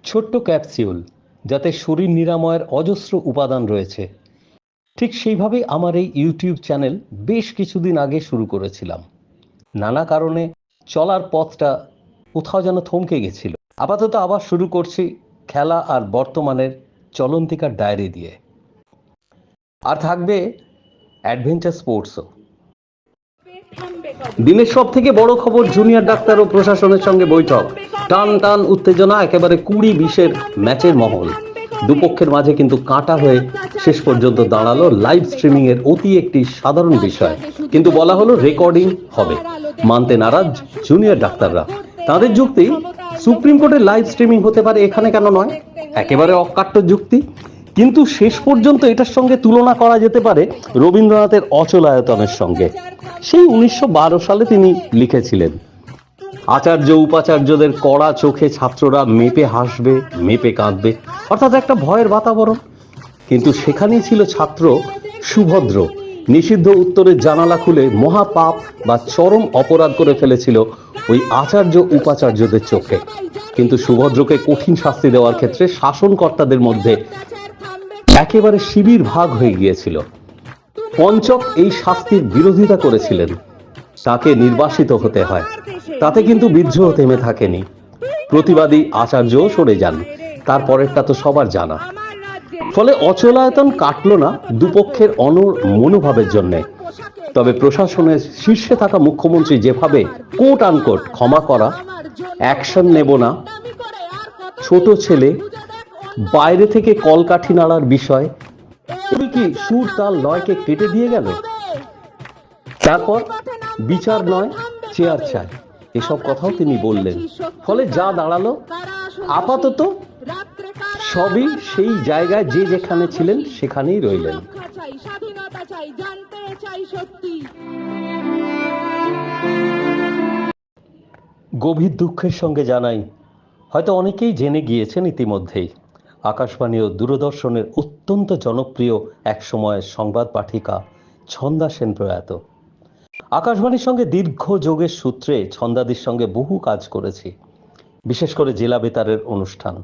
ছোট্ট ক্যাপসিউল, যাতে শরীর নিরাময়ের অজস্র উপাদান রয়েছে। ঠিক সেইভাবেই আমার এই ইউটিউব চ্যানেল বেশ কিছুদিন আগে শুরু করেছিলাম। নানা কারণে চলার পথটা কোথাও যেন থমকে গেছিল। আপাতত আবার শুরু করছি খেলা আর বর্তমানের চলন্তিকার ডায়েরি দিয়ে। আর থাকবে অ্যাডভেঞ্চার স্পোর্টসও। দিনের সব থেকে বড় খবর, জুনিয়র ডাক্তার ও প্রশাসনের সঙ্গে বৈঠক। টান টান উত্তেজনা, একেবারে 20-20 ম্যাচের মহল। দুপক্ষের মাঝে কিন্তু কাঁটা হয়ে শেষ পর্যন্ত দাঁড়ালো লাইভ স্ট্রিমিং এর অতি একটি সাধারণ বিষয়, কিন্তু বলা হলো রেকর্ডিং হবে। মানতে নারাজ জুনিয়র ডাক্তাররা। তাদের যুক্তি, সুপ্রিম কোর্টের লাইভ স্ট্রিমিং হতে পারে, এখানে কেন নয়? একেবারে অকাট্য যুক্তি, কিন্তু শেষ পর্যন্ত এটার সঙ্গে তুলনা করা যেতে পারে রবীন্দ্রনাথের অচলায়তনের সঙ্গে। সেই 1912 সালে তিনি লিখেছিলেন, আচার্য উপাচার্যদের কড়া চোখে ছাত্ররা মেপে হাসবে, মেপে কাঁদবে, অর্থাৎ একটা ভয়ের বাতাবরণ। কিন্তু সেখানেই ছিল ছাত্র সুভদ্র, নিষিদ্ধ উত্তরের জানালা খুলে মহাপাপ বা চরম অপরাধ করে ফেলেছিল ওই আচার্য উপাচার্যদের চোখে। কিন্তু সুভদ্রকে কঠিন শাস্তি দেওয়ার ক্ষেত্রে শাসনকর্তাদের মধ্যে একেবারে শিবির ভাগ হয়ে গিয়েছিল। পঞ্চক এই শাস্তির বিরোধিতা করেছিলেন, তাকে নির্বাসিত হতে হয়। তাতে কিন্তু বিদ্রোহ থেমে থাকেনি, প্রতিবাদী আচার্যও সরে যান। তারপরেরটা তো সবার জানা। ফলে অচলায়তন কাটল না দুপক্ষের মনোভাবের জন্য। তবে প্রশাসনের শীর্ষে থাকা মুখ্যমন্ত্রী যেভাবে কোট আনকোট ক্ষমা করা, অ্যাকশন নেব না, ছোট ছেলে, বাইরে থেকে কলকাঠি নাড়ার বিষয়, উনি কি সুর তাল লয়কে কেটে দিয়ে গেল? তারপর বিচার নয় চেয়ার চায়, এসব কথাও তিনি বললেন। ফলে যা দাঁড়ালো, আপাতত সবই সেই জায়গায় যে যেখানে ছিলেন সেখানেই রইলেন। গভীর দুঃখের সঙ্গে জানাই, হয়তো অনেকেই জেনে গিয়েছেন ইতিমধ্যেই, আকাশবাণী ও দূরদর্শনের অত্যন্ত জনপ্রিয় এক সময়ের সংবাদ পাঠিকা ছন্দা সেন প্রয়াত। আকাশবাণীর সঙ্গে দীর্ঘ যোগের সূত্রে ছন্দাদির সঙ্গে বহু কাজ করেছি, বিশেষ করে জেলা বেতারের অনুষ্ঠান।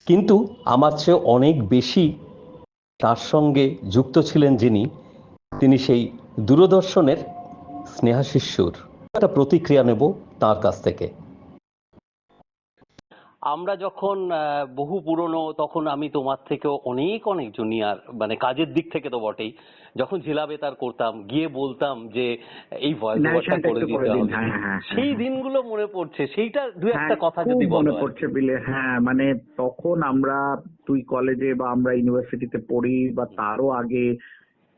কিন্তু আমার চেয়ে অনেক বেশি তার সঙ্গে যুক্ত ছিলেন যিনি, তিনি সেই দূরদর্শনের স্নেহাশিষ্যুর। একটা প্রতিক্রিয়া নেব তার কাছ থেকে। আমরা যখন বহু পুরনো, তখন আমি তোমার থেকেও অনেক অনেক জুনিয়র, মানে কাজের দিক থেকে তো বটেই। যখন জেলা বেতার করতাম, গিয়ে বলতাম যে এই ভয়েস ওভারটা করে দিতে হবে, সেই দিনগুলো মনে পড়ছে। সেইটা দু একটা কথা যদি বলো। মনে পড়ছে বিলে, হ্যাঁ, মানে তখন আমরা, তুই কলেজে বা আমরা ইউনিভার্সিটিতে পড়ি বা তারও আগে,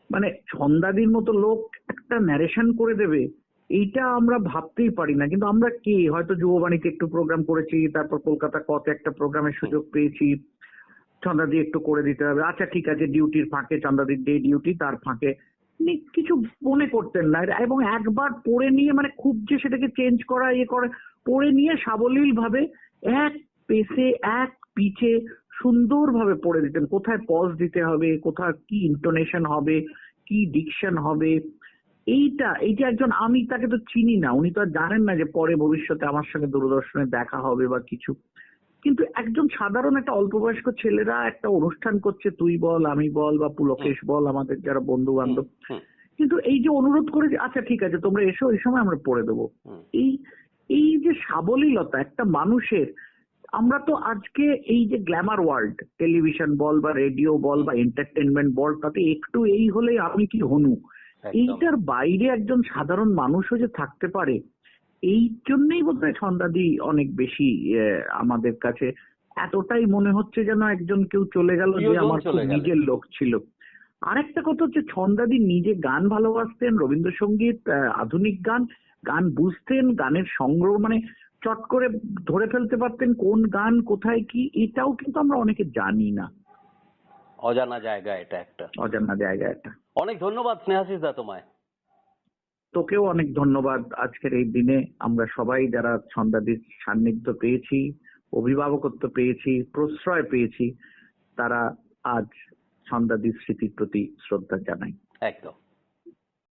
মানে ছন্দাদির মতো লোক একটা ন্যারেশন করে দেবে, এইটা আমরা ভাবতেই পারি না। কিন্তু আমরা কি হয়তো যুববাণীতে একটু প্রোগ্রাম করেছি, তারপর কলকাতা কতে একটা প্রোগ্রামের সুযোগ পেয়েছি, ছন্দাদি একটু করে দিতে হবে, আচ্ছা ঠিক আছে, ডিউটির ফাঁকে, ছন্দাদির ডে ডিউটি, তার ফাঁকে কিছু মনে করতেন না। এবং একবার পড়ে নিয়ে, মানে খুব যে সেটাকে চেঞ্জ করা করে, পড়ে নিয়ে সাবলীল ভাবে এক পেসে এক পিচে সুন্দরভাবে পড়ে দিতেন। কোথায় পজ দিতে হবে, কোথায় কি ইন্টোনেশন হবে, কি ডিকশন হবে, এইটা একজন, আমি তাকে তো চিনি না, উনি তো আর জানেন না যে পরে ভবিষ্যতে আমার সঙ্গে দূরদর্শনে দেখা হবে বা কিছু। কিন্তু একজন সাধারণ একটা অল্প বয়স্ক ছেলেরা একটা অনুষ্ঠান করছে, তুই বল, আমি বল, বা পুলকেশ বল, আমাদের যারা বন্ধু বান্ধব, কিন্তু এই যে অনুরোধ করে যে আচ্ছা ঠিক আছে তোমরা এসো, এই সময় আমরা পড়ে দেবো, এই এই যে সাবলীলতা একটা মানুষের। আমরা তো আজকে এই যে গ্ল্যামার ওয়ার্ল্ড, টেলিভিশন বল বা রেডিও বল বা এন্টারটেনমেন্ট বল, তাতে একটু এই হলে আমি কি হনু, এইটার বাইরে একজন সাধারণ মানুষও যে থাকতে পারে, এই জন্যই বোধহয় ছন্দাদি অনেক বেশি আমাদের কাছে এতটাই মনে হচ্ছে যেন একজন কেউ চলে গেল যে আমার খুব নিজের লোক ছিল। আরেকটা কথা হচ্ছে, ছন্দাদি নিজে গান ভালোবাসতেন, রবীন্দ্রসঙ্গীত, আধুনিক গান, গান বুঝতেন, গানের সংগ্রহ, মানে চট করে ধরে ফেলতে পারতেন কোন গান কোথায় কি, এটাও কিন্তু আমরা অনেকে জানি না। অজানা জায়গা, এটা একটা অজানা জায়গা এটা। অনেক ধন্যবাদ স্নেহাশিস দা তোমায়। তোকেও অনেক ধন্যবাদ। আজকের এই দিনে আমরা সবাই যারা ছন্দাদির সান্নিধ্য পেয়েছি, অভিভাবকত্ব পেয়েছি, প্রশ্রয় পেয়েছি, তারা আজ ছন্দাদির স্মৃতির প্রতি শ্রদ্ধা জানাই। একদম।